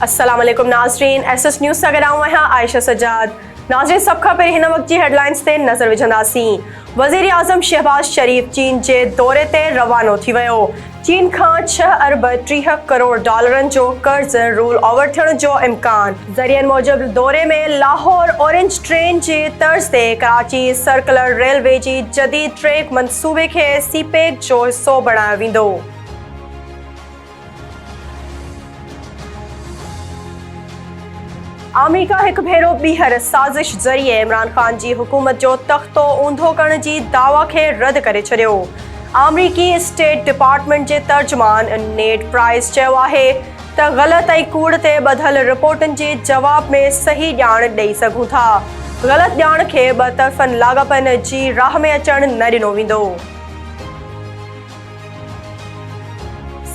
अस्सलाम वालेकुम नाज़रीन, एसएस न्यूज़ सां गॾु आहियां आयशा सजाद। नाज़रीन, सभ खां पहिरीं हिन वक़्त जी हेडलाइंस ते नज़र विझंदासीं। वज़ीर आज़म शहबाज शरीफ चीन जे दौरे ते रवानो थी वियो। चीन खां 6 अरब 30 करोड़ डॉलरनि जो कर्ज़ रोल ओवर थियण जो इम्कान। ज़रियनि मूजिबि दौरे में लाहौर ऑरेंज ट्रेन जे तर्ज़ ते कराची सर्कुलर रेलवे जी जदीद ट्रैक मंसूबे खे सीपेक जो हिसो बणायो वेंदो। अमेरिका हिकु भेरो ॿीहर साज़िश ज़रिए इमरान ख़ान जी हुकूमत जो तख़्तो ऊंधो करण जी दावा खे रद्द करे छॾियो। अमरीकी स्टेट डिपार्टमेंट जे तर्जुमान नेड प्राइस चयो आहे त ग़लति ऐं कूड़ ते ॿधल रिपोर्टनि जे जवाब में सही ॼाण ॾेई सघूं था। ग़लति ॼाण खे ॿ तरफ़नि लाॻापनि जी राह में अचणु न ॾिनो वेंदो।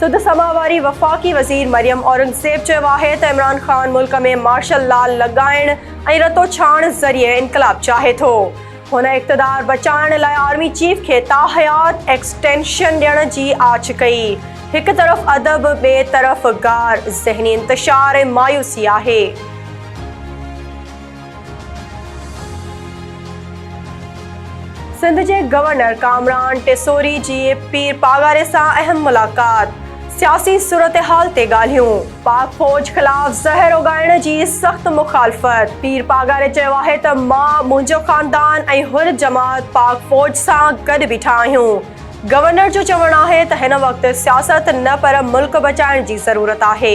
सुद समा वारी वफ़ाक़ी वज़ीर मरियम औरंगज़ेब चयो आहे त इमरान ख़ान मुल्क में मार्शल लॉ लॻाइण ऐं रतो छाण ज़रिए इनक़लाब चाहे थो। हुन इक़्तिदार बचाइण लाइ आर्मी चीफ खे ताहयात एक्सटेंशन ॾियण जी आछ कई। हिकु तरफ़ अदब, ॿिए तरफ़ गार, ज़हनी इंतशार ऐं मायूसी आहे। सिंध जे गवर्नर कामरान टेसोरी जी पीर पागारे सां अहम मुलाक़ात। सियासी सूरत हाल ते ॻाल्हियूं। पाक फ़ौज ख़िलाफ़ ज़हर उगाइण जी सख़्त मुखालफ़त। पीर पागारे चयो आहे त मां, मुंहिंजो ख़ानदान ऐं हुर जमात पाक फ़ौज सां गॾु बीठा आहियूं। गवर्नर जो चवणु आहे त हिन वक़्तु सियासत न पर मुल्क बचाइण जी ज़रूरत आहे।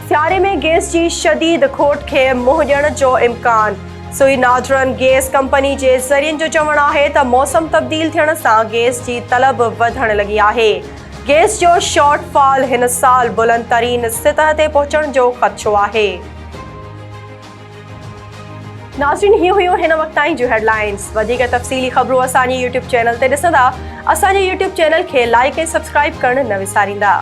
सियारे में गैस जी शदीद खोट खे मुंहुं ॾियण जो इम्कान। सुई नादरन गैस कंपनी जे ज़रियनि जो चवणु आहे त मौसम तब्दील थियण सां गैस जी तलब वधण लॻी आहे। गैस जो शॉर्टफॉल हिन साल बुलंद तरीन सतह ते पहुचण जो ख़दशो आहे। नाज़रीन, ही हुयूं हिन वक़्त ताईं जूं हेडलाइंस। वधीक तफ़सीली ख़बरूं असांजे यूट्यूब चैनल ते ॾिसंदा। असांजे यूट्यूब चैनल खे लाइक ऐं सब्सक्राइब करणु न विसारींदा।